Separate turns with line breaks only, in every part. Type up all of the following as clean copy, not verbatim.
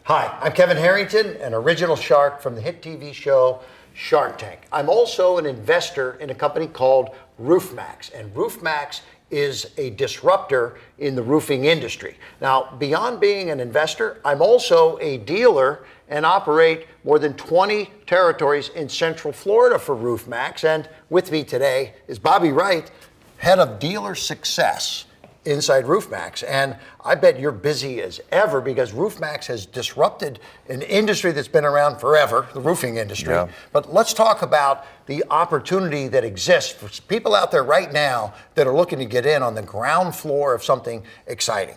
Hi, I'm Kevin Harrington, an original shark from the hit TV show Shark Tank. I'm also an investor in a company called Maxx, and Maxx is a disruptor in the roofing industry. Now, beyond being an investor, I'm also a dealer and operate more than 20 territories in Central Florida for Maxx. And with me today is Bobby Wright, head of dealer success inside Maxx. And I bet you're busy as ever because Maxx has disrupted an industry that's been around forever, the roofing industry. Yeah. But let's talk about the opportunity that exists for people out there right now that are looking to get in on the ground floor of something exciting.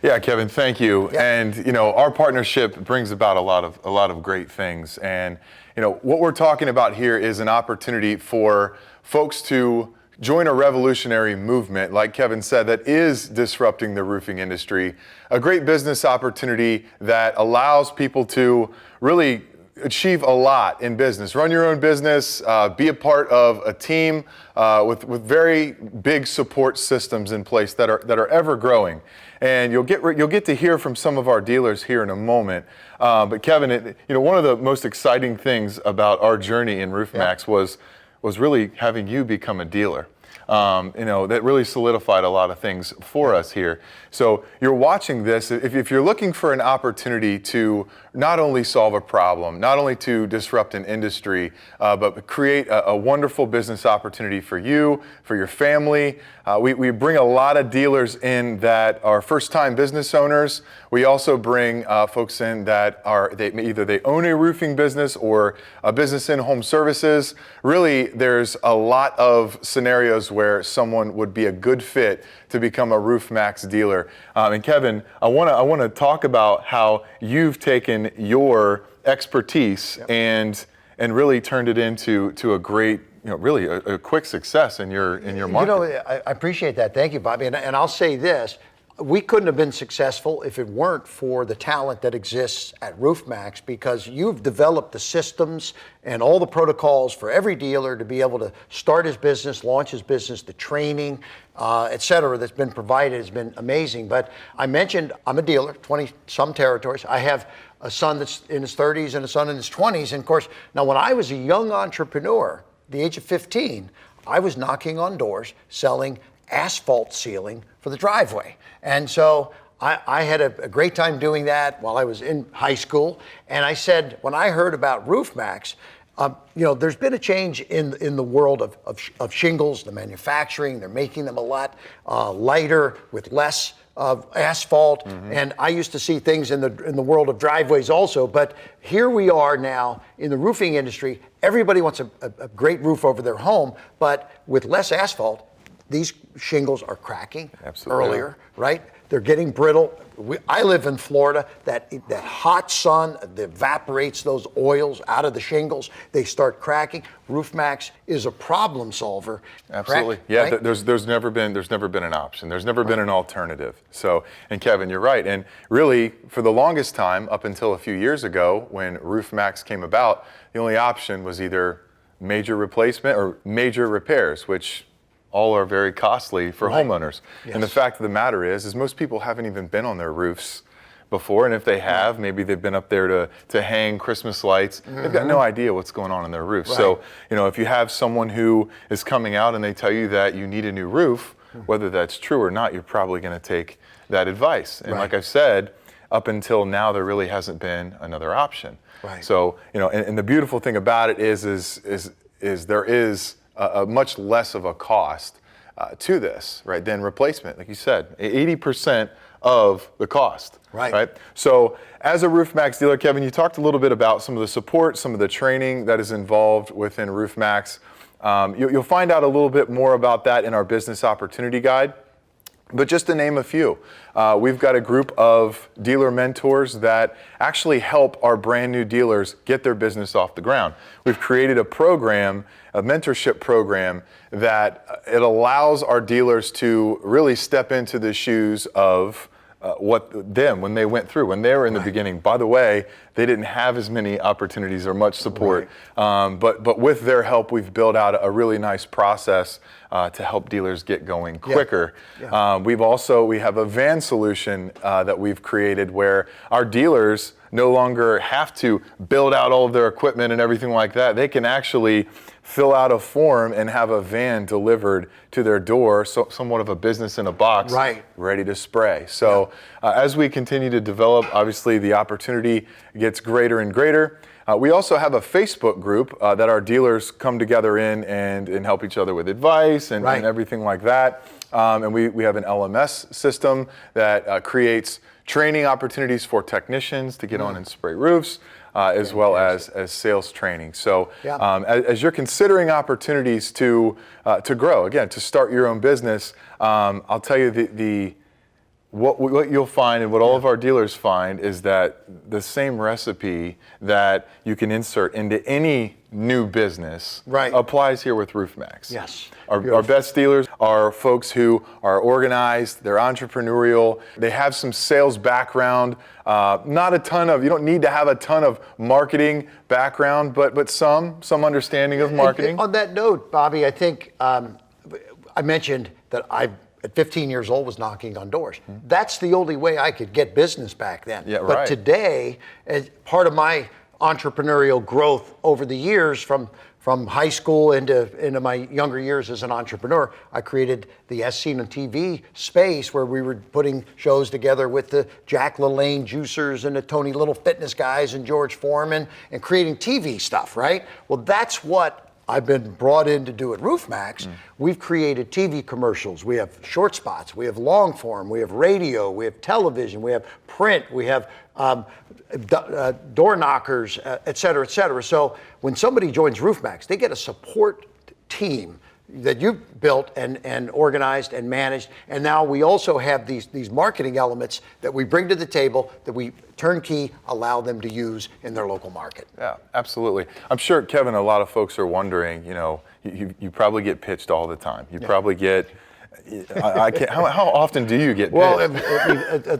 Yeah, Kevin, thank you. Yeah. And our partnership brings about a lot of great things. And what we're talking about here is an opportunity for folks to join a revolutionary movement, like Kevin said, that is disrupting the roofing industry. A great business opportunity that allows people to really achieve a lot in business. Run your own business, be a part of a team with very big support systems in place that are ever growing. And you'll get to hear from some of our dealers here in a moment. But Kevin, one of the most exciting things about our journey in Maxx was really having you become a dealer. That really solidified a lot of things for us here. So you're watching this. If you're looking for an opportunity to not only solve a problem, not only to disrupt an industry, but create a wonderful business opportunity for you, for your family. We bring a lot of dealers in that are first-time business owners. We also bring folks in that either they own a roofing business or a business in home services. Really, there's a lot of scenarios where someone would be a good fit to become a Maxx dealer. And Kevin, I want to talk about how you've taken your expertise and really turned it into a great, really a quick success in your market.
I appreciate that. Thank you, Bobby. And I'll say this. We couldn't have been successful if it weren't for the talent that exists at Maxx, because you've developed the systems and all the protocols for every dealer to be able to start his business, launch his business, the training, et cetera, that's been provided has been amazing. But I mentioned I'm a dealer, 20-some territories. I have a son that's in his 30s and a son in his 20s. And of course, now when I was a young entrepreneur, the age of 15, I was knocking on doors selling asphalt sealing for the driveway. And so I had a great time doing that while I was in high school. And I said, when I heard about Maxx, there's been a change in the world of shingles, the manufacturing. They're making them a lot lighter with less of asphalt. Mm-hmm. And I used to see things in the world of driveways also. But here we are now in the roofing industry. Everybody wants a great roof over their home, but with less asphalt, these shingles are cracking earlier, right? They're getting brittle. I live in Florida. That hot sun evaporates those oils out of the shingles. They start cracking. Maxx is a problem solver.
Absolutely.
Correct?
Yeah.
Right?
There's never been an option. There's never been an alternative. So, and Kevin, you're right. And really, for the longest time, up until a few years ago, when Maxx came about, the only option was either major replacement or major repairs, which all are very costly for homeowners. Yes. And the fact of the matter is most people haven't even been on their roofs before. And if they have, maybe they've been up there to hang Christmas lights. Mm-hmm. They've got no idea what's going on in their roof. Right. So, if you have someone who is coming out and they tell you that you need a new roof, whether that's true or not, you're probably going to take that advice. And like I said, up until now, there really hasn't been another option. Right. So, and the beautiful thing about it is there is a much less of a cost to this, right, than replacement. Like you said, 80% of the cost, right? So as a Maxx dealer, Kevin, you talked a little bit about some of the support, some of the training that is involved within Maxx. You'll find out a little bit more about that in our business opportunity guide. But just to name a few, we've got a group of dealer mentors that actually help our brand new dealers get their business off the ground. We've created a mentorship program that it allows our dealers to really step into the shoes of when they went through, when they were in the beginning. By the way, they didn't have as many opportunities or much support, but with their help, we've built out a really nice process to help dealers get going quicker. We have a van solution that we've created where our dealers no longer have to build out all of their equipment and everything like that. They can actually fill out a form and have a van delivered to their door, so somewhat of a business in a box, ready to spray. So as we continue to develop, obviously the opportunity gets greater and greater. We also have a Facebook group that our dealers come together in and help each other with advice and everything like that. And we have an LMS system that creates training opportunities for technicians to get on and spray roofs, as well as sales training. So as you're considering opportunities to grow, again, to start your own business, I'll tell you what you'll find and what all of our dealers find is that the same recipe that you can insert into any new business applies here with RoofMax.
Yes.
Our best dealers are folks who are organized, they're entrepreneurial, they have some sales background, not a ton of, you don't need to have a ton of marketing background, but some understanding of marketing.
And on that note, Bobby, I think I mentioned that at 15 years old was knocking on doors. That's the only way I could get business back then. But today, as part of my entrepreneurial growth over the years from high school into my younger years as an entrepreneur, I created the As Seen on TV space where we were putting shows together with the Jack LaLanne juicers and the Tony Little fitness guys and George Foreman and creating TV stuff, right? Well, that's what I've been brought in to do at RoofMax. We've created TV commercials. We have short spots. We have long form. We have radio. We have television. We have print. We have door knockers, et cetera, et cetera. So when somebody joins RoofMax, they get a support team that you've built and organized and managed. And now we also have these marketing elements that we bring to the table that we turnkey allow them to use in their local market.
Yeah, absolutely. I'm sure, Kevin, a lot of folks are wondering, you probably get pitched all the time. You probably get, how often do you get pitched?
Well,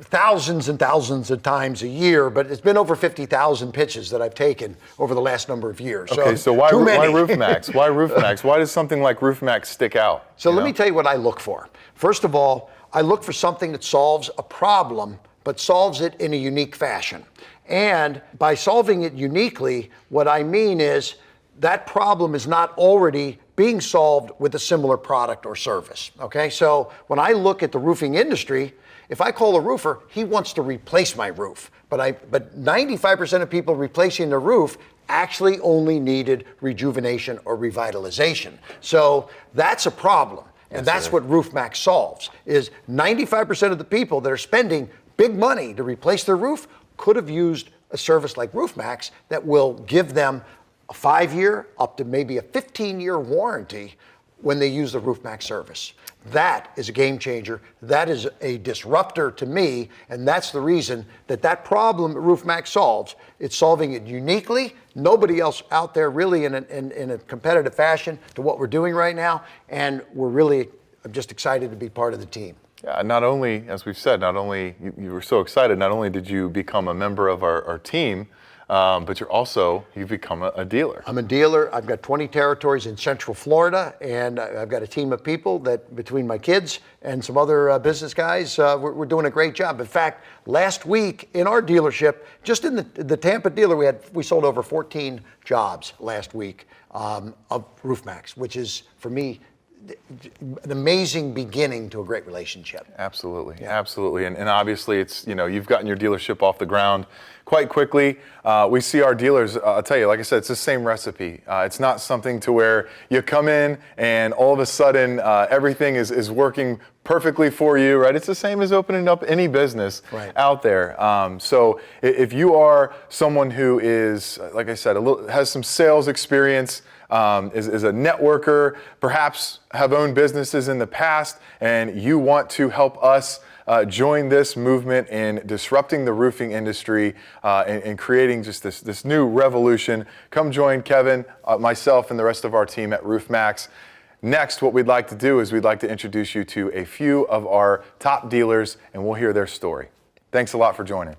thousands and thousands of times a year, but it's been over 50,000 pitches that I've taken over the last number of years.
Okay, so why RoofMax? Why RoofMax? Why does something like RoofMax stick out?
So let me tell you what I look for. First of all, I look for something that solves a problem, but solves it in a unique fashion. And by solving it uniquely, what I mean is that problem is not already being solved with a similar product or service, okay? So when I look at the roofing industry, if I call a roofer, he wants to replace my roof, but 95% of people replacing their roof actually only needed rejuvenation or revitalization. So that's a problem, and that's what RoofMax solves, is 95% of the people that are spending big money to replace their roof could have used a service like RoofMax that will give them a 5-year up to maybe a 15-year warranty when they use the RoofMax service. That is a game changer. That is a disruptor to me, and that's the reason that problem that RoofMax solves, it's solving it uniquely. Nobody else out there really in a competitive fashion to what we're doing right now, and I'm just excited to be part of the team.
Yeah, not only, as we've said, you were so excited, not only did you become a member of our team, but you've become a dealer.
I'm a dealer. I've got 20 territories in Central Florida, and I've got a team of people that, between my kids and some other business guys, we're doing a great job. In fact, last week in our dealership, just in the Tampa dealer, we sold over 14 jobs last week of RoofMax, which is, for me, an amazing beginning to a great relationship.
Absolutely, absolutely, and obviously it's, you've gotten your dealership off the ground quite quickly. We see our dealers, I'll tell you, like I said, it's the same recipe. It's not something to where you come in and all of a sudden everything is working perfectly for you, right? It's the same as opening up any business out there. So if you are someone who is, like I said, has some sales experience, is a networker, perhaps have owned businesses in the past, and you want to help us join this movement in disrupting the roofing industry and creating just this new revolution, come join Kevin, myself, and the rest of our team at RoofMax. Next, what we'd like to do is we'd like to introduce you to a few of our top dealers, and we'll hear their story. Thanks a lot for joining.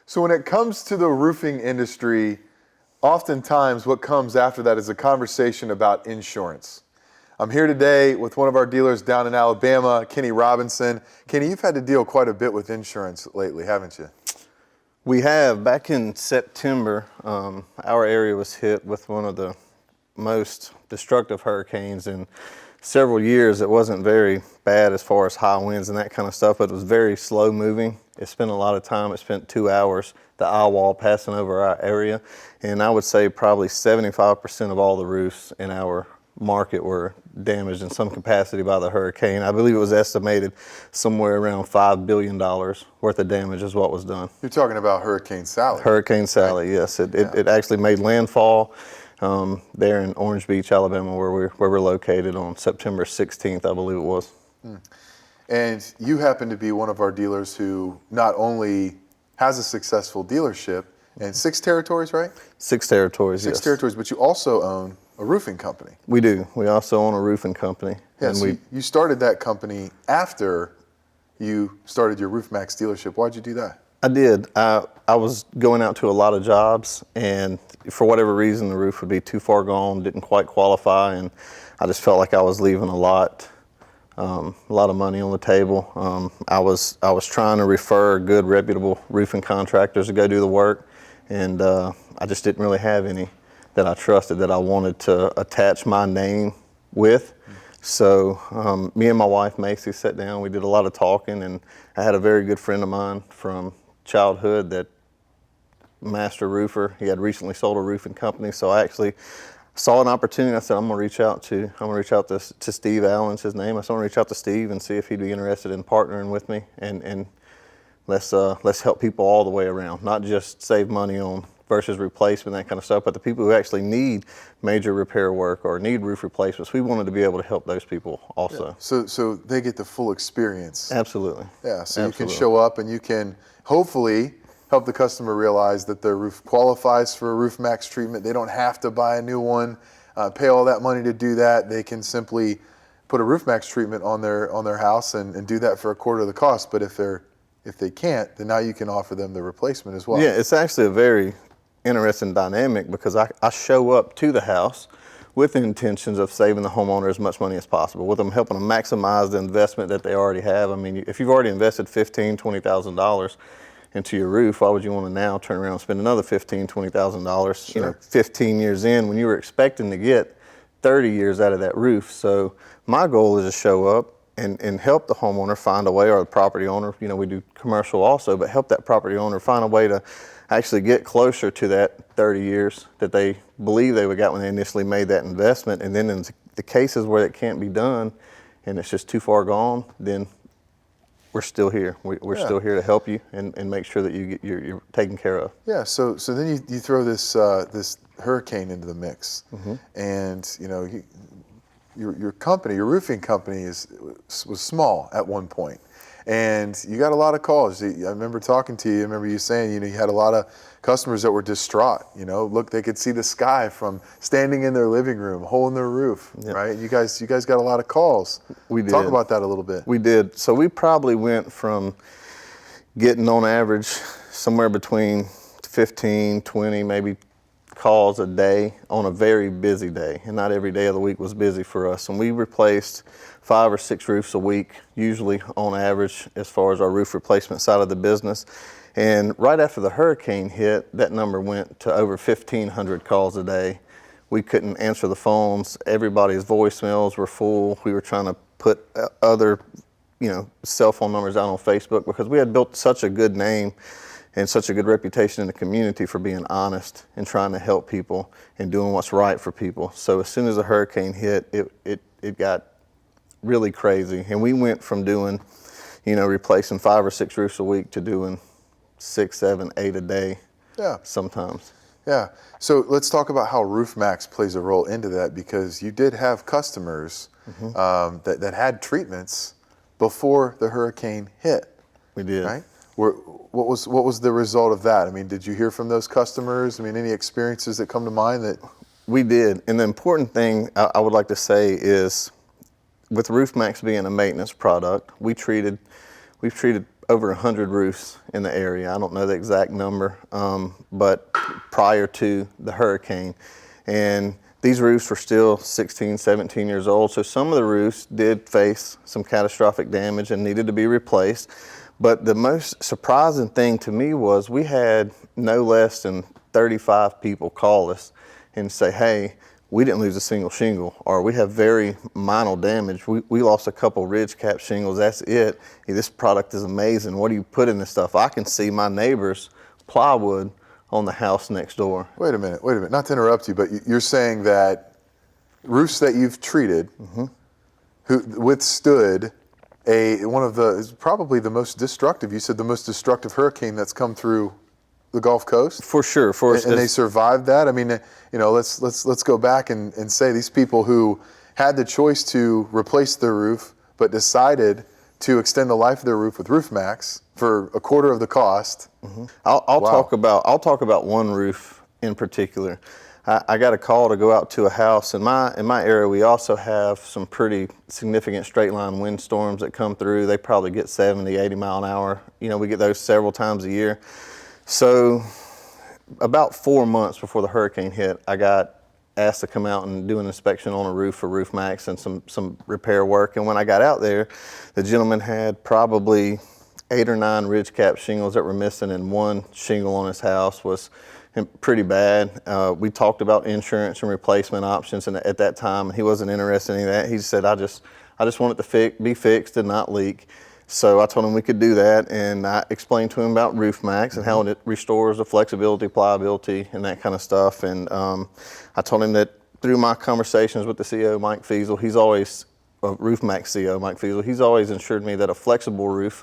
So when it comes to the roofing industry, oftentimes what comes after that is a conversation about insurance. I'm here today with one of our dealers down in Alabama, Kenny Robinson. Kenny, you've had to deal quite a bit with insurance lately, haven't you?
We have. Back in September, our area was hit with one of the most destructive hurricanes in several years. It wasn't very bad as far as high winds and that kind of stuff, but it was very slow moving. It spent a lot of time. It spent 2 hours, the eye wall passing over our area. And I would say probably 75% of all the roofs in our market were damaged in some capacity by the hurricane. I believe it was estimated somewhere around $5 billion worth of damage is what was done.
You're talking about Hurricane Sally.
Hurricane Sally, right? Yes. It actually made landfall there in Orange Beach, Alabama, where we're located on September 16th, I believe it was.
And you happen to be one of our dealers who not only has a successful dealership in 6 territories, right?
6 territories, yes.
6 territories, but you also own a roofing company.
We do. We also own a roofing company.
Yeah,
and
so you started that company after you started your Roof Maxx dealership. Why'd you do that?
I did. I was going out to a lot of jobs, and for whatever reason, the roof would be too far gone, didn't quite qualify, and I just felt like I was leaving a lot of money on the table. I was trying to refer good, reputable roofing contractors to go do the work, and I just didn't really have any that I trusted that I wanted to attach my name with. So me and my wife, Maxx, sat down. We did a lot of talking, and I had a very good friend of mine from childhood that master roofer. He had recently sold a roofing company, so I actually saw an opportunity. I said, I'm gonna reach out to Steve Allen's his name. I said, I'm gonna reach out to Steve and see if he'd be interested in partnering with me, and let's help people all the way around, not just save money on versus replacement, that kind of stuff, but the people who actually need major repair work or need roof replacements. We wanted to be able to help those people also.
Yeah. So they get the full experience.
Absolutely.
Yeah, so
Absolutely.
You can show up and you can hopefully help the customer realize that their roof qualifies for a Roof Maxx treatment. They don't have to buy a new one, pay all that money to do that. They can simply put a Roof Maxx treatment on their house and do that for a quarter of the cost. But if they can't, then now you can offer them the replacement as well.
Yeah, it's actually a very interesting dynamic because I show up to the house with the intentions of saving the homeowner as much money as possible, with them helping them maximize the investment that they already have. I mean, if you've already invested $15,000, $20,000 into your roof, why would you want to now turn around and spend another $15,000, $20,000,
Sure.
15 years in when you were expecting to get 30 years out of that roof? So my goal is to show up and help the homeowner find a way, or the property owner, we do commercial also, but help that property owner find a way to actually get closer to that 30 years that they believe they would got when they initially made that investment. And then in the cases where it can't be done and it's just too far gone, then we're still here. We're still here to help you and make sure that you're taken care of.
Yeah. So then you throw this this hurricane into the mix, and your company, your roofing company, was small at one point, and you got a lot of calls. I remember talking to you. I remember you saying you had a lot of customers that were distraught. Look, they could see the sky from standing in their living room, hole in their roof, right? You guys got a lot of calls.
We did.
Talk about that a little bit.
We did. So we probably went from getting on average somewhere between 15, 20, maybe calls a day on a very busy day, and not every day of the week was busy for us. And we replaced 5 or 6 roofs a week, usually on average, as far as our roof replacement side of the business. And right after the hurricane hit, that number went to over 1,500 calls a day. We couldn't answer the phones. Everybody's voicemails were full. We were trying to put other, cell phone numbers out on Facebook because we had built such a good name and such a good reputation in the community for being honest and trying to help people and doing what's right for people. So as soon as the hurricane hit, it got really crazy. And we went from doing, replacing 5 or 6 roofs a week to doing 6, 7, 8 a day.
Yeah.
Sometimes.
Yeah. So let's talk about how RoofMaxx plays a role into that, because you did have customers that had treatments before the hurricane hit.
We did.
Right? What was the result of that? I mean, did you hear from those customers? I mean, any experiences that come to mind that?
We did. And the important thing I would like to say is, with RoofMaxx being a maintenance product, we've treated over 100 roofs in the area. I don't know the exact number, but prior to the hurricane. And these roofs were still 16, 17 years old. So some of the roofs did face some catastrophic damage and needed to be replaced. But the most surprising thing to me was we had no less than 35 people call us and say, hey, we didn't lose a single shingle, or we have very minor damage. We lost a couple ridge cap shingles, that's it. Hey, this product is amazing. What do you put in this stuff? I can see my neighbor's plywood on the house next door.
Wait a minute. Not to interrupt you, but you're saying that roofs that you've treated who withstood probably the most destructive, you said the most destructive hurricane that's come through the Gulf Coast?
For sure.
And they survived that? I mean, let's go back and say these people who had the choice to replace their roof, but decided to extend the life of their roof with RoofMaxx for a quarter of the cost.
I'll talk about one roof in particular. I got a call to go out to a house in my area. We also have some pretty significant straight line windstorms that come through. They probably get 70, 80 mile an hour. We get those several times a year. So about 4 months before the hurricane hit, I got asked to come out and do an inspection on a roof for RoofMaxx and some repair work. And when I got out there, the gentleman had probably 8 or 9 ridge cap shingles that were missing, and one shingle on his house was pretty bad. We talked about insurance and replacement options, and at that time he wasn't interested in any of that. He said, I just want it to be fixed and not leak. So I told him we could do that, and I explained to him about RoofMaxx and how it restores the flexibility, pliability, and that kind of stuff. And I told him that through my conversations with the CEO, Mike Fiesel, he's always, RoofMaxx CEO, Mike Fiesel, he's always assured me that a flexible roof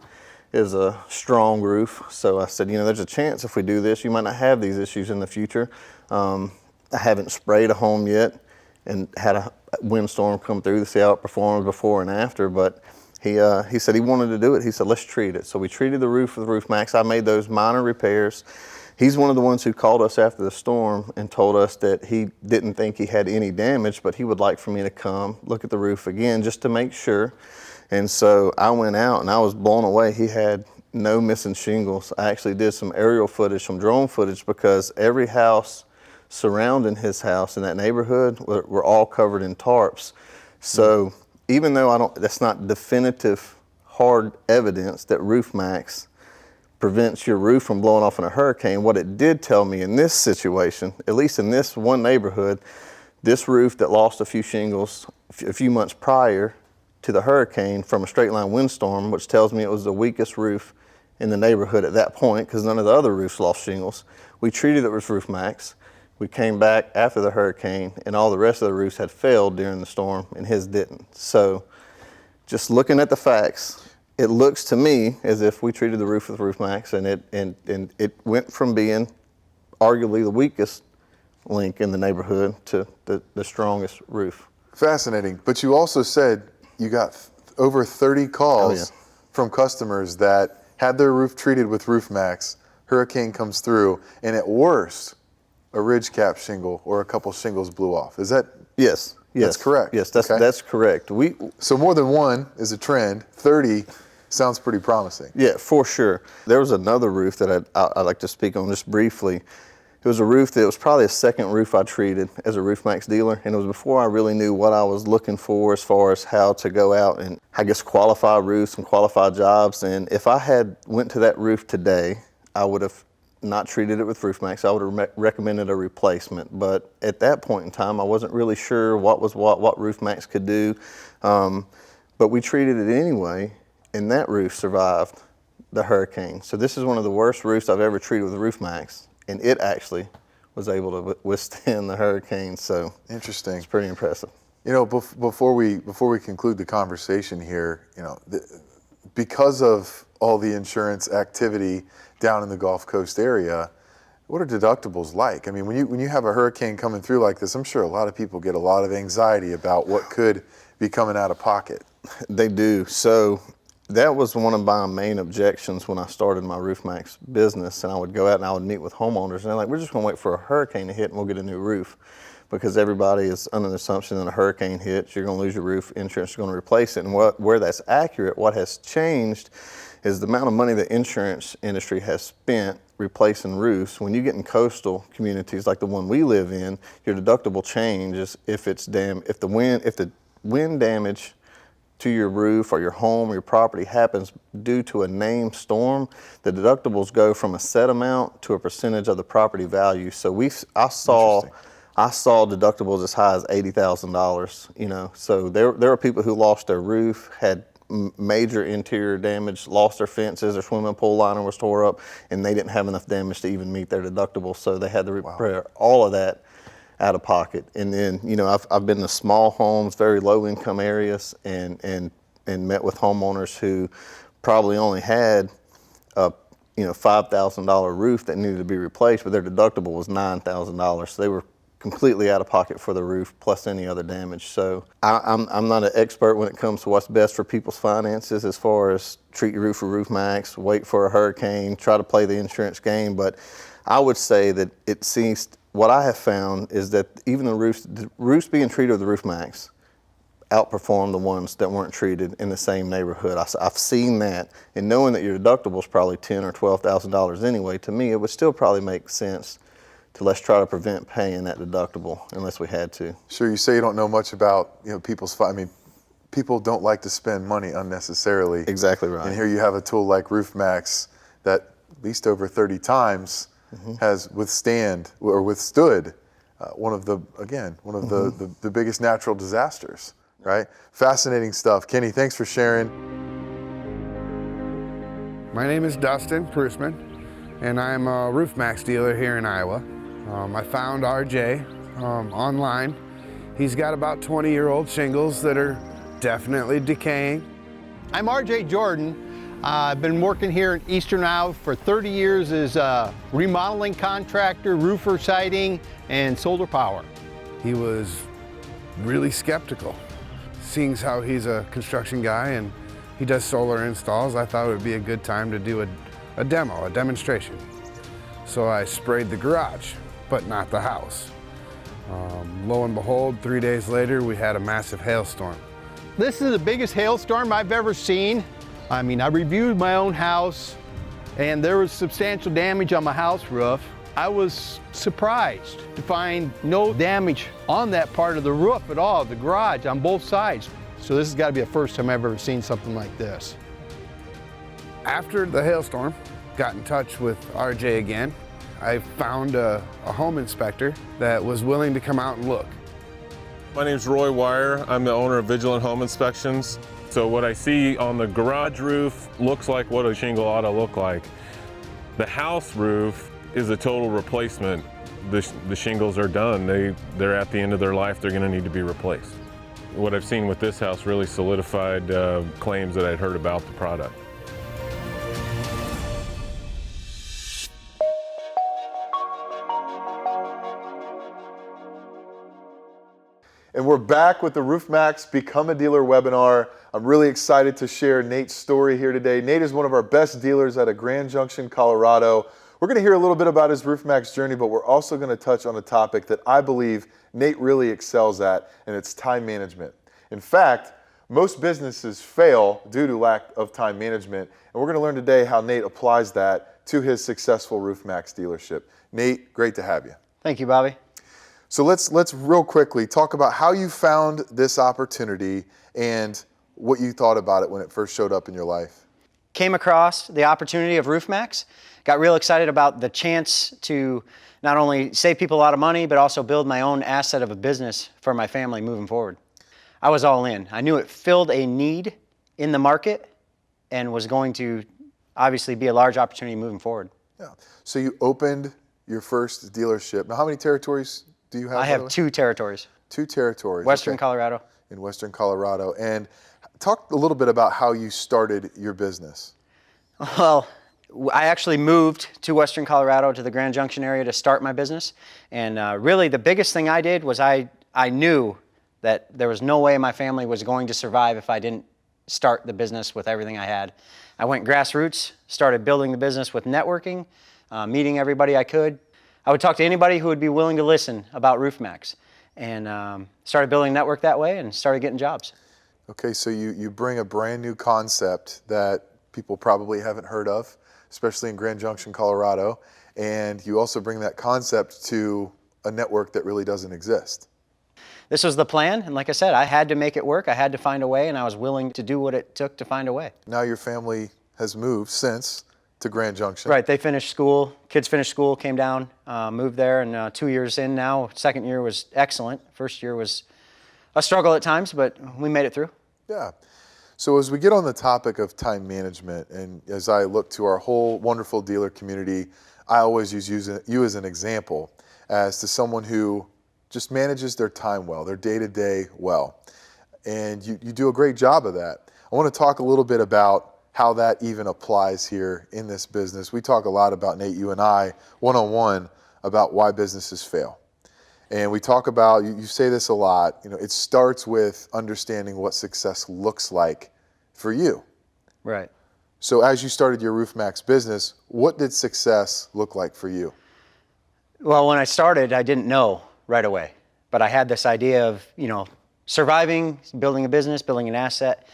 is a strong roof. So I said, there's a chance if we do this, you might not have these issues in the future. I haven't sprayed a home yet and had a windstorm come through to see how it performs before and after, but he said he wanted to do it. He said, let's treat it. So we treated the roof with RoofMaxx. I made those minor repairs. He's one of the ones who called us after the storm and told us that he didn't think he had any damage, but he would like for me to come look at the roof again just to make sure. And so I went out and I was blown away. He had no missing shingles. I actually did some aerial footage, some drone footage, because every house surrounding his house in that neighborhood were all covered in tarps. So even though that's not definitive hard evidence that RoofMaxx prevents your roof from blowing off in a hurricane, what it did tell me in this situation, at least in this one neighborhood, this roof that lost a few shingles a few months prior to the hurricane from a straight line windstorm, which tells me it was the weakest roof in the neighborhood at that point because none of the other roofs lost shingles. We treated it with RoofMaxx. We came back after the hurricane and all the rest of the roofs had failed during the storm and his didn't. So just looking at the facts, it looks to me as if we treated the roof with RoofMaxx and it went from being arguably the weakest link in the neighborhood to the strongest roof.
Fascinating. But you also said you got over 30 calls from customers that had their roof treated with RoofMaxx, hurricane comes through, and at worst, a ridge cap shingle or a couple shingles blew off. Is that?
Yes.
That's correct.
Yes, that's correct.
So more than one is a trend. 30 sounds pretty promising.
Yeah, for sure. There was another roof that I'd like to speak on just briefly. It It was a roof that was probably the second roof I treated as a Roof Maxx dealer, and it was before I really knew what I was looking for as far as how to go out and, I guess, qualify roofs and qualify jobs. And if I had went to that roof today, I would have not treated it with Roof Maxx. I would have recommended a replacement. But at that point in time, I wasn't really sure what Roof Maxx could do. But we treated it anyway, and that roof survived the hurricane. So this is one of the worst roofs I've ever treated with Roof Maxx, and it actually was able to withstand the hurricane. So
Interesting.
it's pretty impressive.
You know, before we conclude the conversation here, you know, because of all the insurance activity down in the Gulf Coast area, what are deductibles like? I mean, when you have a hurricane coming through like this, I'm sure a lot of people get a lot of anxiety about what could be coming out of pocket.
They do. So that was one of my main objections when I started my Roof Maxx business, and I would go out and I would meet with homeowners, and they're like, we're just going to wait for a hurricane to hit and we'll get a new roof, because everybody is under the assumption that a hurricane hits, you're going to lose your roof, insurance is going to replace it. And where that's accurate, what has changed is the amount of money the insurance industry has spent replacing roofs. When you get in coastal communities like the one we live in, your deductible changes if the wind damage to your roof or your home or your property happens due to a named storm, the deductibles go from a set amount to a percentage of the property value. So I saw deductibles as high as $80,000. You know, so there were people who lost their roof, had major interior damage, lost their fences, their swimming pool liner was tore up, and they didn't have enough damage to even meet their deductible. So they had to repair all of that out of pocket. And then, you know, I've been to small homes, very low income areas, and met with homeowners who probably only had a $5,000 roof that needed to be replaced, but their deductible was $9,000. So they were completely out of pocket for the roof plus any other damage. So I'm not an expert when it comes to what's best for people's finances as far as treat your roof for Roof Maxx, wait for a hurricane, try to play the insurance game. But I would say that it seems, what I have found is that even the roofs being treated with the Roof Maxx outperform the ones that weren't treated in the same neighborhood. I've seen that, and knowing that your deductible is probably $10,000 or $12,000 anyway, to me it would still probably make sense to let's try to prevent paying that deductible unless we had to.
Sure, you say you don't know much about, you know, people don't like to spend money unnecessarily.
Exactly right.
And here you have a tool like Roof Maxx that at least over 30 times has withstood one of the biggest natural disasters, right? Fascinating stuff. Kenny, thanks for sharing.
My name is Dustin Prusman, and I'm a Roof Maxx dealer here in Iowa. I found RJ online. He's got about 20-year-old shingles that are definitely decaying.
I'm RJ Jordan. I've been working here in Eastern Iowa for 30 years as a remodeling contractor, roofer, siding, and solar power.
He was really skeptical. Seeing as how he's a construction guy and he does solar installs, I thought it would be a good time to do a demonstration. So I sprayed the garage, but not the house. Lo and behold, 3 days later, we had a massive hailstorm.
This is the biggest hailstorm I've ever seen. I mean, I reviewed my own house and there was substantial damage on my house roof. I was surprised to find no damage on that part of the roof at all, the garage on both sides. So this has got to be the first time I've ever seen something like this.
After the hailstorm, got in touch with RJ again. I found a home inspector that was willing to come out and look.
My name's Roy Wire. I'm the owner of Vigilant Home Inspections. So what I see on the garage roof looks like what a shingle ought to look like. The house roof is a total replacement. The shingles are done. They're at the end of their life. They're going to need to be replaced. What I've seen with this house really solidified claims that I'd heard about the product.
And we're back with the Roof Maxx Become a Dealer webinar. I'm really excited to share Nate's story here today. Nate is one of our best dealers out of Grand Junction, Colorado. We're going to hear a little bit about his Roof Maxx journey, but we're also going to touch on a topic that I believe Nate really excels at, and it's time management. In fact, most businesses fail due to lack of time management, and we're going to learn today how Nate applies that to his successful Roof Maxx dealership. Nate, great to have you.
Thank you, Bobby.
So let's real quickly talk about how you found this opportunity and what you thought about it when it first showed up in your life.
Came across the opportunity of Roof Maxx, got real excited about the chance to not only save people a lot of money, but also build my own asset of a business for my family moving forward. I was all in. I knew it filled a need in the market and was going to obviously be a large opportunity moving forward.
Yeah. So you opened your first dealership. Now, how many territories do you have?
I
by the
have
way?
2 territories.
2 territories.
Western
okay.
Colorado.
In Western Colorado. And talk a little bit about how you started your business.
Well, I actually moved to Western Colorado to the Grand Junction area to start my business. And really the biggest thing I did was I knew that there was no way my family was going to survive if I didn't start the business with everything I had. I went grassroots, started building the business with networking, meeting everybody I could. I would talk to anybody who would be willing to listen about Roof Maxx, and started building a network that way and started getting jobs.
Okay, so you bring a brand new concept that people probably haven't heard of, especially in Grand Junction, Colorado, and you also bring that concept to a network that really doesn't exist.
This was the plan, and like I said, I had to make it work. I had to find a way, and I was willing to do what it took to find a way.
Now your family has moved since to Grand Junction.
Right, they finished school, kids finished school, came down, moved there, and 2 years in now. Second year was excellent. First year was a struggle at times, but we made it through.
Yeah. So as we get on the topic of time management, and as I look to our whole wonderful dealer community, I always use you as an example as to someone who just manages their time well, their day-to-day well. And you do a great job of that. I want to talk a little bit about how that even applies here in this business. We talk a lot about, Nate, you and I, one-on-one, about why businesses fail. And we talk about, you say this a lot, it starts with understanding what success looks like for you.
Right.
So as you started your Roof Maxx business, what did success look like for you?
Well, when I started, I didn't know right away, but I had this idea of, surviving, building a business, building an asset,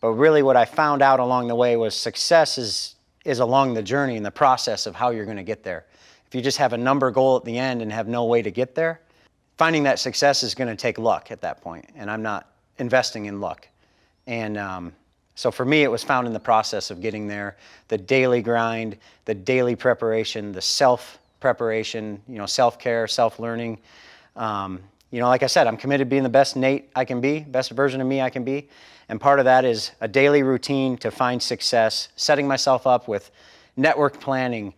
but really what I found out along the way was success is along the journey and the process of how you're going to get there. If you just have a number goal at the end and have no way to get there, finding that success is going to take luck at that point, and I'm not investing in luck. And so for me, it was found in the process of getting there, the daily grind, the daily preparation, the self-preparation, self-care, self-learning. Like I said, I'm committed to being the best Nate I can be, best version of me I can be. And part of that is a daily routine to find success, setting myself up with network planning,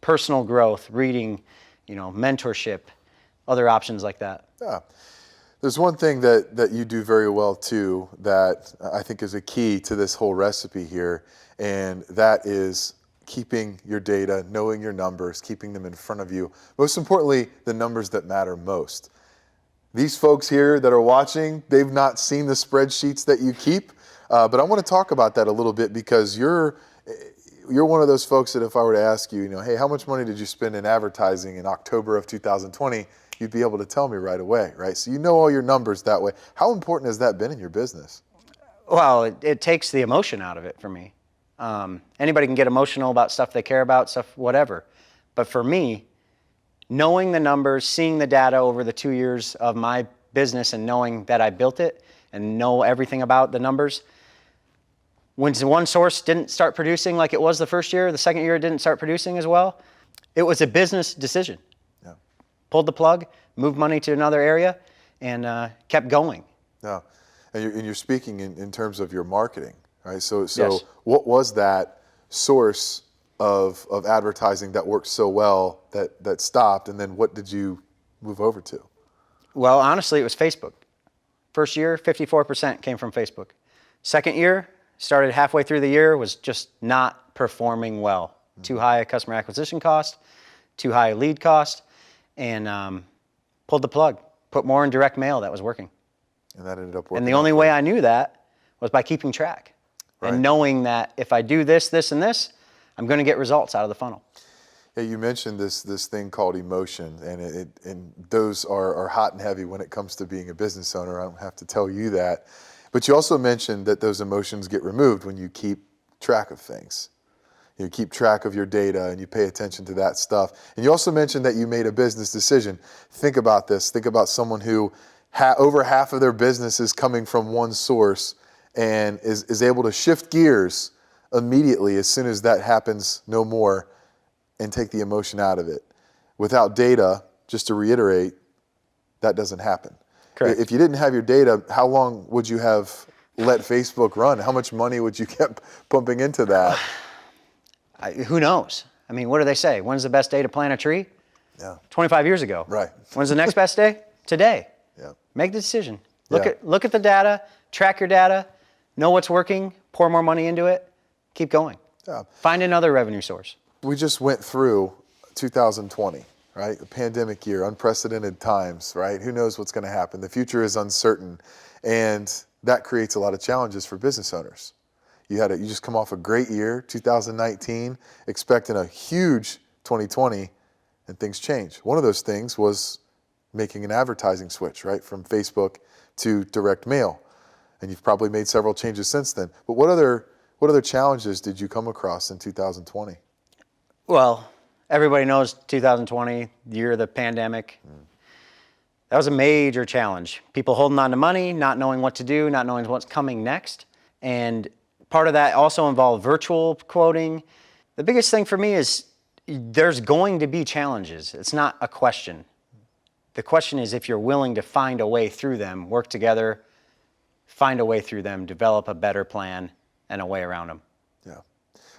personal growth, reading, mentorship, other options like that.
Yeah. There's one thing that you do very well too that I think is a key to this whole recipe here, and that is keeping your data, knowing your numbers, keeping them in front of you. Most importantly, the numbers that matter most. These folks here that are watching, they've not seen the spreadsheets that you keep, but I want to talk about that a little bit because you're one of those folks that if I were to ask you, hey, how much money did you spend in advertising in October of 2020? You'd be able to tell me right away, right? So you know all your numbers that way. How important has that been in your business?
Well, it takes the emotion out of it for me. Anybody can get emotional about stuff they care about, stuff, whatever. But for me, knowing the numbers, seeing the data over the 2 years of my business and knowing that I built it and know everything about the numbers, when one source didn't start producing like it was the first year, the second year it didn't start producing as well, it was a business decision.
Yeah.
Pulled the plug, moved money to another area, and kept going.
Yeah. And you're speaking in terms of your marketing, right? So
Yes.
What was that source of advertising that worked so well that stopped, and then what did you move over to?
Well, honestly, it was Facebook. First year, 54% came from Facebook. Second year, started halfway through the year, was just not performing well. Mm-hmm. Too high a customer acquisition cost, too high a lead cost, and pulled the plug. Put more in direct mail. That was working.
And that ended up working.
And the only way I knew that was by keeping track.
Right.
And knowing that if I do this, this, and this, I'm going to get results out of the funnel.
Yeah, you mentioned this thing called emotion, and those are hot and heavy when it comes to being a business owner. I don't have to tell you that. But you also mentioned that those emotions get removed when you keep track of things. You keep track of your data and you pay attention to that stuff. And you also mentioned that you made a business decision. Think about this. Think about someone who over half of their business is coming from one source and is able to shift gears immediately as soon as that happens no more and take the emotion out of it. Without data, just to reiterate, that doesn't happen.
Correct.
If you didn't have your data, how long would you have let Facebook run? How much money would you keep pumping into that?
Who knows? I mean, what do they say? When's the best day to plant a tree?
Yeah.
25 years ago.
Right.
When's the next best day? Today.
Yeah.
Make the decision.
Yeah.
Look at the data, track your data, know what's working, pour more money into it, keep going.
Yeah.
Find another revenue source.
We just went through 2020, right? A pandemic year, unprecedented times, right? Who knows what's going to happen? The future is uncertain, and that creates a lot of challenges for business owners. You just come off a great year, 2019, expecting a huge 2020, and things change. One of those things was making an advertising switch, right, from Facebook to direct mail, and you've probably made several changes since then. But what other challenges did you come across in 2020?
Well, everybody knows 2020, the year of the pandemic. That was a major challenge. People holding on to money, not knowing what to do, not knowing what's coming next. And part of that also involved virtual quoting. The biggest thing for me is there's going to be challenges. It's not a question. The question is if you're willing to find a way through them, work together, find a way through them, develop a better plan and a way around them.
Yeah,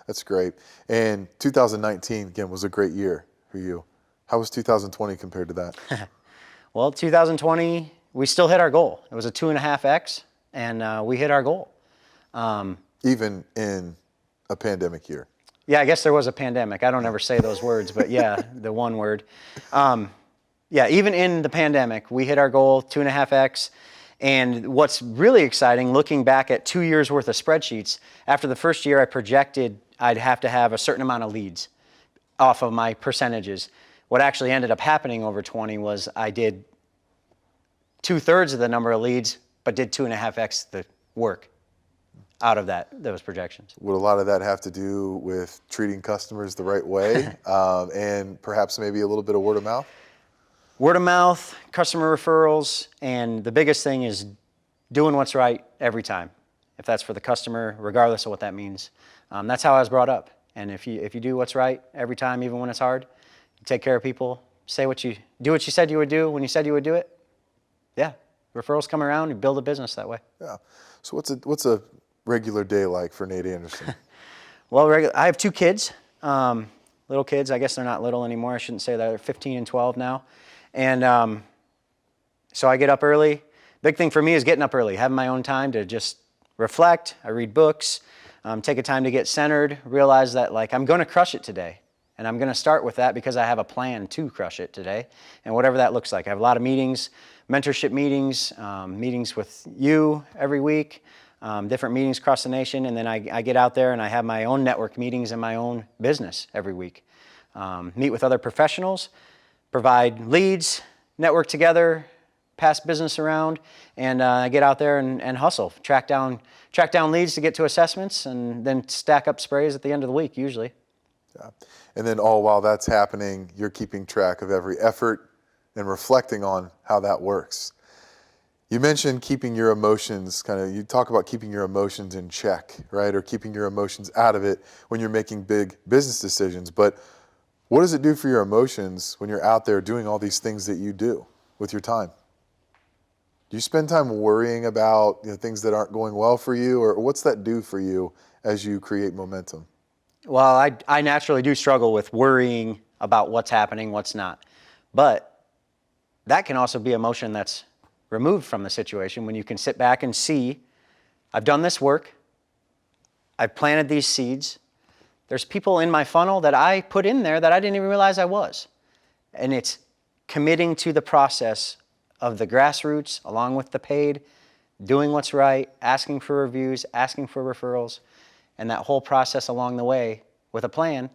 that's great. And 2019, again, was a great year for you. How was 2020 compared to that?
Well, 2020, we still hit our goal. It was a 2.5x, and we hit our goal.
Even in a pandemic year.
Yeah, I guess there was a pandemic. I don't ever say those words, but yeah, the one word. Yeah, even in the pandemic, we hit our goal, 2.5x. And what's really exciting, looking back at 2 years worth of spreadsheets, after the first year I projected I'd have to have a certain amount of leads off of my percentages. What actually ended up happening over 20 was I did 2/3 of the number of leads, but did 2.5x the work out of those projections.
Would a lot of that have to do with treating customers the right way and perhaps maybe a little bit of word of mouth?
Word of mouth, customer referrals, and the biggest thing is doing what's right every time. If that's for the customer, regardless of what that means. That's how I was brought up. And if you do what's right every time, even when it's hard, you take care of people, do what you said you would do when you said you would do it. Yeah, referrals come around, you build a business that way.
Yeah. So what's a regular day like for Nate Anderson?
Well, I have 2 kids, little kids. I guess they're not little anymore. I shouldn't say that. They're 15 and 12 now. And so I get up early. Big thing for me is getting up early, having my own time to just reflect. I read books, take a time to get centered, realize that like I'm going to crush it today. And I'm going to start with that because I have a plan to crush it today. And whatever that looks like. I have a lot of meetings, mentorship meetings, meetings with you every week, different meetings across the nation. And then I get out there and I have my own network meetings in my own business every week. Meet with other professionals, provide leads, network together, pass business around, and I get out there and hustle, track down leads to get to assessments, and then stack up sprays at the end of the week usually.
Yeah. And then all while that's happening, you're keeping track of every effort and reflecting on how that works. You mentioned keeping your emotions, you talk about keeping your emotions in check, right? Or keeping your emotions out of it when you're making big business decisions. But what does it do for your emotions when you're out there doing all these things that you do with your time? Do you spend time worrying about things that aren't going well for you, or what's that do for you as you create momentum?
Well, I naturally do struggle with worrying about what's happening, what's not. But that can also be emotion that's removed from the situation when you can sit back and see, I've done this work, I've planted these seeds, there's people in my funnel that I put in there that I didn't even realize I was. And it's committing to the process of the grassroots along with the paid, doing what's right, asking for reviews, asking for referrals, and that whole process along the way with a plan.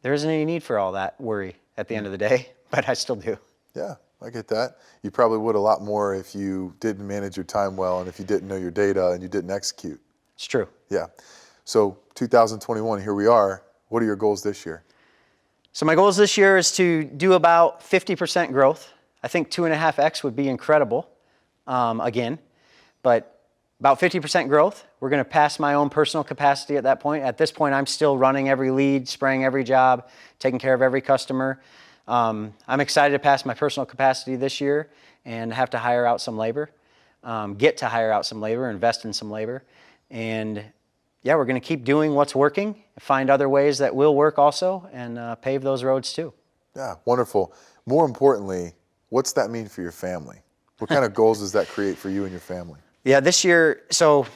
There isn't any need for all that worry at the end of the day, but I still do.
Yeah, I get that. You probably would a lot more if you didn't manage your time well and if you didn't know your data and you didn't execute.
It's true.
Yeah. So 2021, here we are. What are your goals this year?
So my goals this year is to do about 50% growth. I think 2.5x would be incredible, again, but about 50% growth. We're going to pass my own personal capacity at that point. At this point, I'm still running every lead, spraying every job, taking care of every customer. I'm excited to pass my personal capacity this year and have to hire out some labor, get to hire out some labor, invest in some labor. And yeah, we're going to keep doing what's working, find other ways that will work also, and pave those roads too.
Yeah, wonderful. More importantly, what's that mean for your family? What kind of goals does that create for you and your family?
Yeah, this year, so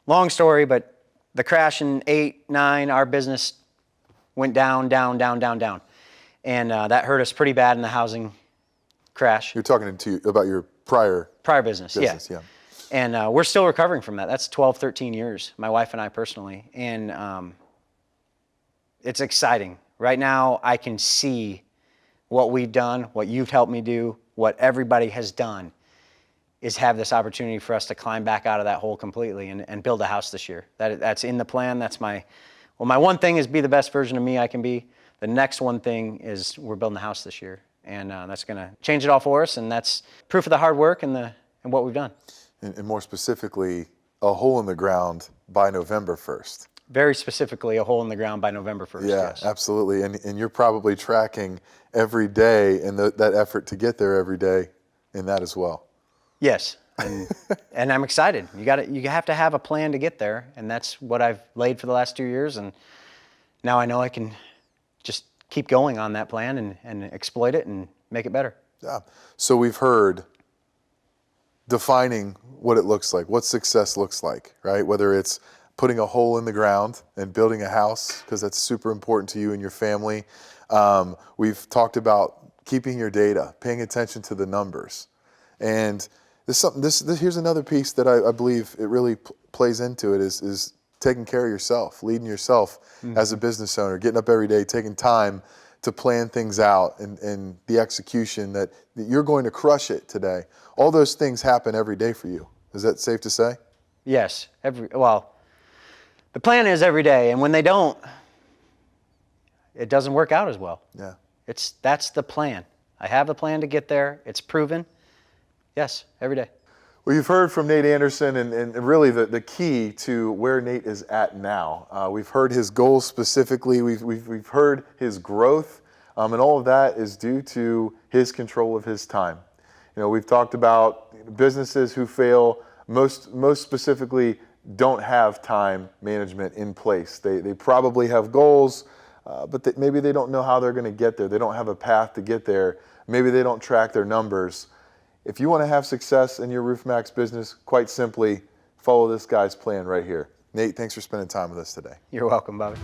long story, but the crash in 8, 9, our business went down. And that hurt us pretty bad in the housing crash.
You're talking about your prior
business,
yeah.
And we're still recovering from that. That's 12, 13 years, my wife and I personally. And it's exciting. Right now, I can see what we've done, what you've helped me do, what everybody has done, is have this opportunity for us to climb back out of that hole completely and build a house this year. That's in the plan. That's my one thing is be the best version of me I can be. The next one thing is we're building a house this year. And that's going to change it all for us. And that's proof of the hard work and what we've done.
And more specifically, a hole in the ground by November 1st.
Very specifically, a hole in the ground by November 1st,
Yeah,
yes.
absolutely. And you're probably tracking every day and that effort to get there every day in that as well.
Yes, and I'm excited. You have to have a plan to get there, and that's what I've laid for the last 2 years, and now I know I can just keep going on that plan and exploit it and make it better.
Yeah. So we've heard defining what it looks like, what success looks like, right? Whether it's putting a hole in the ground and building a house, because that's super important to you and your family. We've talked about keeping your data, paying attention to the numbers. And here's another piece that I believe it really plays into it is taking care of yourself, leading yourself as a business owner, getting up every day, taking time to plan things out and the execution that you're going to crush it today. All those things happen every day for you. Is that safe to say?
Yes. The plan is every day, and when they don't, it doesn't work out as well.
Yeah.
That's the plan. I have the plan to get there. It's proven. Yes, every day.
Well, you've heard from Nate Anderson and really the key to where Nate is at now. We've heard his goals specifically. We've heard his growth, and all of that is due to his control of his time. You know, we've talked about businesses who fail, most specifically don't have time management in place. They probably have goals, but maybe they don't know how they're going to get there. They don't have a path to get there. Maybe they don't track their numbers. If you want to have success in your Roof Maxx business, quite simply, follow this guy's plan right here. Nate, thanks for spending time with us today.
You're welcome, Bobby.